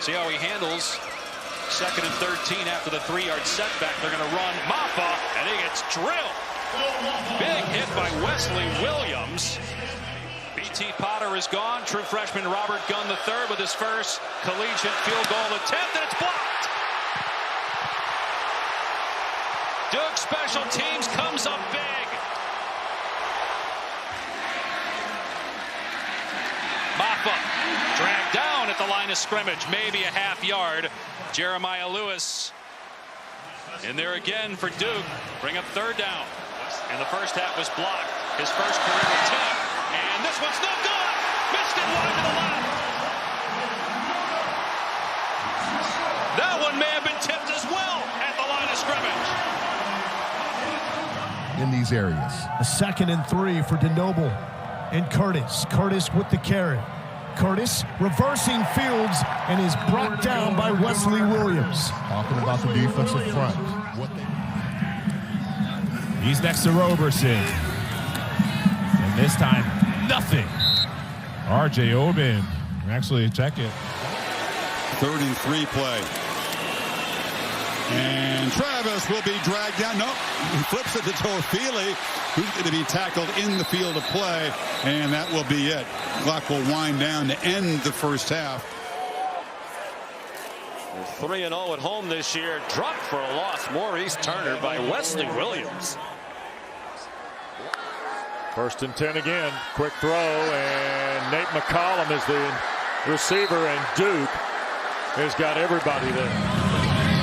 See how he handles. 2nd and 13 after the 3-yard setback. They're going to run Maffa, and he gets drilled. Big hit by Wesley Williams. B.T. Potter is gone. True freshman Robert Gunn III with his first collegiate field goal attempt, and it's blocked. Duke special teams comes up big. Maffa dragged down at the line of scrimmage, maybe a half yard. Jeremiah Lewis in there again for Duke. Bring up 3rd down. And the first half was blocked. His first career attempt. And this one's no good. Missed it wide to the left. That one may have been tipped as well at the line of scrimmage. In these areas. A 2nd and 3 for DeNoble and Curtis. Curtis with the carry. Curtis reversing fields and is brought down by Wesley Williams. Talking about the defensive front. He's next to Roberson. And this time, nothing. R.J. Obin. Actually, check it. 3rd and 3 play. And Travis will be dragged down. Nope. He flips it to Toafili, who's going to be tackled in the field of play. And that will be it. Clock will wind down to end the first half. 3-0 at home this year. Dropped for a loss. Maurice Turner by Wesley Williams. 1st and 10 again. Quick throw, and Nate McCollum is the receiver, and Duke has got everybody there.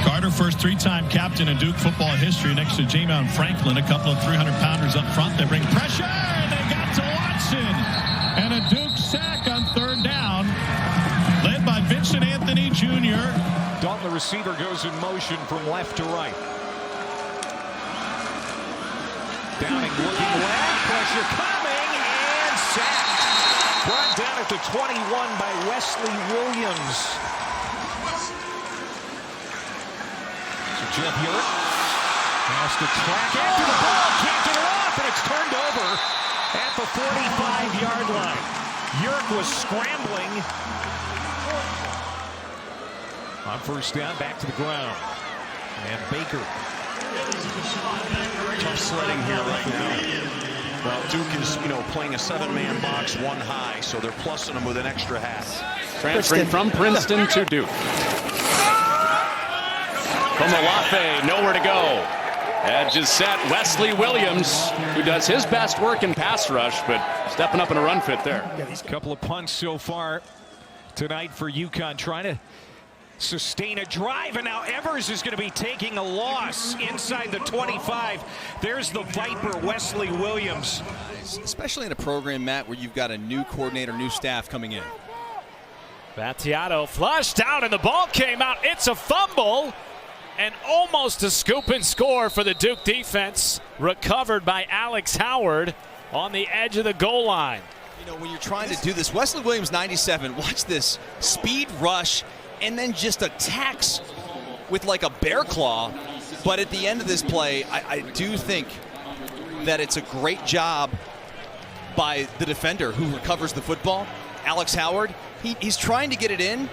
Carter, first 3-time captain in Duke football history, next to J-Mount Franklin, a couple of 300-pounders up front. They bring pressure, and they got to Watson. And a Duke sack on 3rd down, led by Vincent Anthony Jr. Dalton, the receiver, goes in motion from left to right. Downing looking left, pressure coming, and sacked. Brought down at the 21 by Wesley Williams. So Jeff Urick has to track after the ball, can't get it off, and it's turned over at the 45-yard line. Urick was scrambling. On 1st down, back to the ground. And Baker. Tough sledding here right now. Well, Duke is, playing a 7-man box, 1 high, so they're plussing them with an extra half. Transferring from Princeton to Duke. From Olafe, nowhere to go. Edge is set. Wesley Williams, who does his best work in pass rush, but stepping up in a run fit there. A couple of punts so far tonight for UConn, trying to sustain a drive, and now Evers is going to be taking a loss inside the 25. There's the Viper, Wesley Williams. Especially in a program, Matt, where you've got a new coordinator, new staff coming in. Battiato flushed out, and the ball came out. It's a fumble, and almost a scoop and score for the Duke defense. Recovered by Alex Howard on the edge of the goal line. You know, when you're trying to do this, Wesley Williams, 97, watch this. Speed rush, and then just attacks with like a bear claw. But at the end of this play, I do think that it's a great job by the defender who recovers the football, Alex Howard. He's trying to get it in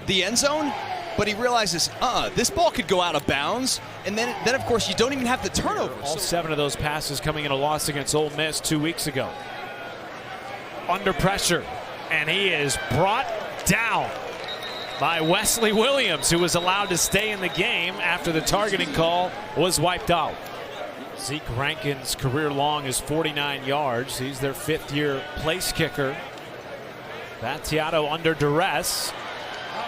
the end zone, but he realizes, this ball could go out of bounds. And then of course, you don't even have the turnover. All 7 of those passes coming in a loss against Ole Miss 2 weeks ago. Under pressure, and he is brought down by Wesley Williams, who was allowed to stay in the game after the targeting call was wiped out. Zeke Rankin's career long is 49 yards. He's their 5th-year place kicker. Battiato under duress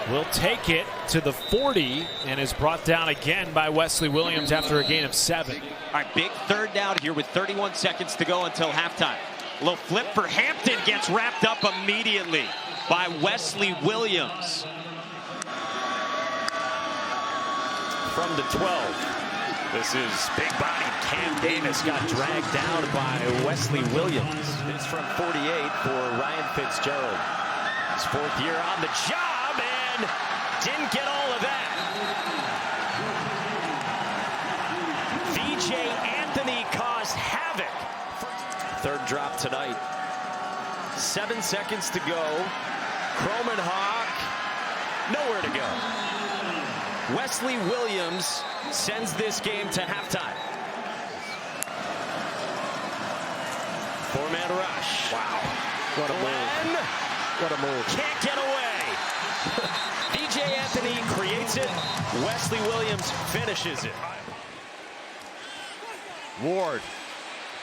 will take it to the 40 and is brought down again by Wesley Williams after a gain of 7. All right, big 3rd down here with 31 seconds to go until halftime. A little flip for Hampton, gets wrapped up immediately by Wesley Williams. From the 12. This is big-bodied Cam Davis got dragged down by Wesley Williams. It's from 48 for Ryan Fitzgerald. His 4th year on the job and didn't get all of that. VJ Anthony caused havoc. 3rd drop tonight. 7 seconds to go. Croman Hawk, nowhere to go. Wesley Williams sends this game to halftime. Four-man rush. Wow. What a move. What a move. Can't get away. DJ Anthony creates it. Wesley Williams finishes it. Ward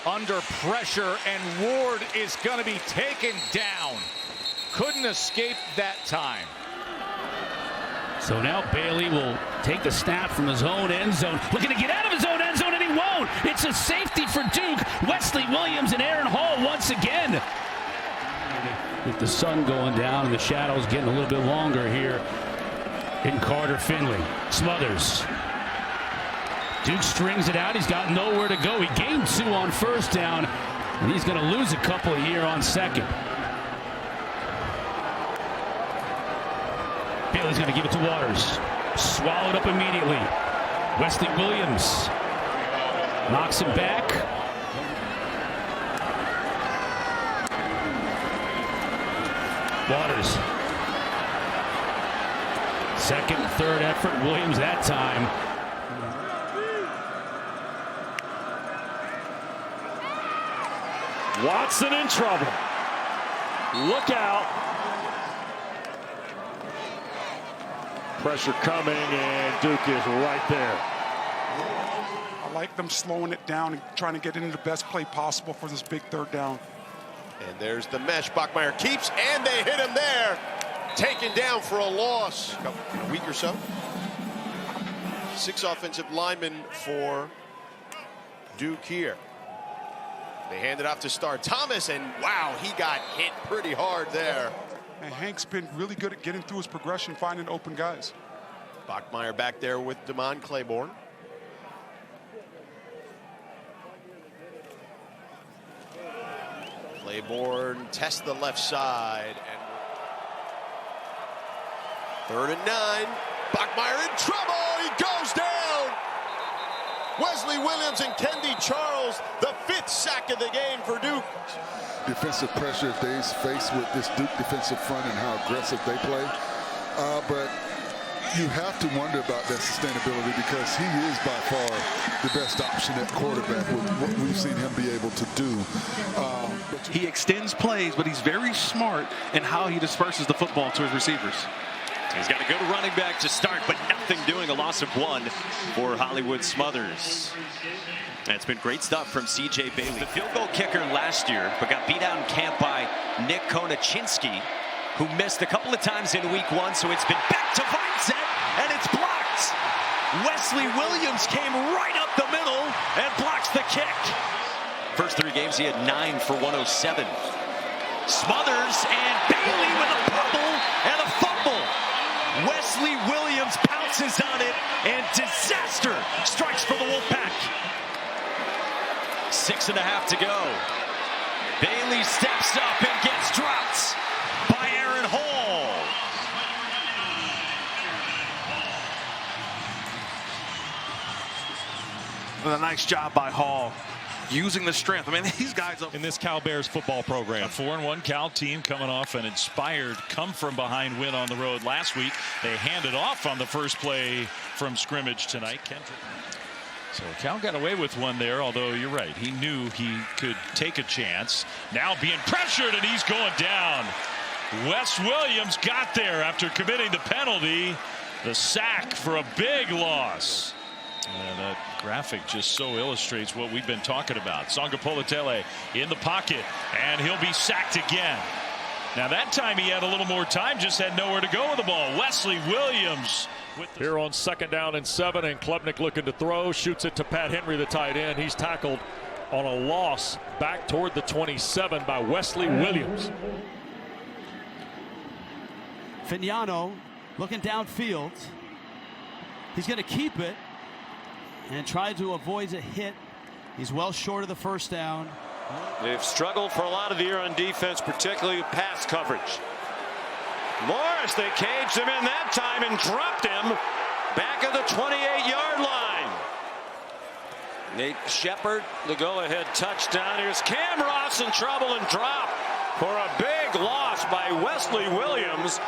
under pressure, and Ward is going to be taken down. Couldn't escape that time. So now Bailey will take the snap from his own end zone. Looking to get out of his own end zone, and he won't. It's a safety for Duke. Wesley Williams and Aaron Hall once again. With the sun going down and the shadows getting a little bit longer here in Carter Finley. Smothers. Duke strings it out. He's got nowhere to go. He gained 2 on first down, and he's going to lose a couple here on second. Bailey's going to give it to Waters. Swallowed up immediately. Wesley Williams knocks him back. Waters. Second, third effort. Williams that time. Watson in trouble. Look out. Pressure coming, and Duke is right there. I like them slowing it down and trying to get into the best play possible for this big third down. And there's the mesh. Bachmeier keeps, and they hit him there. Taken down for a loss. A week or so. 6 offensive linemen for Duke here. They hand it off to Star Thomas, and wow, he got hit pretty hard there. And Hank's been really good at getting through his progression, finding open guys. Bachmeier back there with Damon Claiborne. Claiborne tests the left side. And 3rd and 9. Bachmeier in trouble. He goes down. Wesley Williams and Kendi Charles, the 5th sack of the game for Duke. Defensive pressure they face with this Duke defensive front and how aggressive they play. But you have to wonder about that sustainability, because he is by far the best option at quarterback with what we've seen him be able to do. He extends plays, but he's very smart in how he disperses the football to his receivers. He's got a good running back to start, but nothing doing. A loss of 1 for Hollywood Smothers. And it's been great stuff from C.J. Bailey. The field goal kicker last year, but got beat out in camp by Nick Konachinski, who missed a couple of times in week 1, so it's been back to Vincent, and it's blocked. Wesley Williams came right up the middle and blocks the kick. First 3 games, he had 9 for 107. Smothers and Bailey with a bubble and a fumble. Wesley Williams pounces on it, and disaster strikes for the Wolfpack. 6.5 to go. Bailey steps up and gets dropped by Aaron Hall. A nice job by Hall, using the strength. I mean, these guys in this Cal Bears football program. A 4-1 Cal team coming off an inspired come-from-behind win on the road last week. They handed off on the first play from scrimmage tonight. Kendrick. So Cal got away with one there, although you're right. He knew he could take a chance. Now being pressured, and he's going down. Wes Williams got there after committing the penalty. The sack for a big loss. And that graphic just so illustrates what we've been talking about. Sangapolatele in the pocket, and he'll be sacked again. Now that time he had a little more time, just had nowhere to go with the ball. Wesley Williams. Here on 2nd down and 7, and Klubnik looking to throw, shoots it to Pat Henry, the tight end. He's tackled on a loss back toward the 27 by Wesley Williams. Fignano looking downfield. He's going to keep it and try to avoid a hit. He's well short of the first down. They've struggled for a lot of the year on defense, particularly with pass coverage. Morris, they caged him in that time and dropped him back at the 28-yard line. Nate Shepard, the go-ahead touchdown. Here's Cam Ross in trouble and dropped for a big loss by Wesley Williams.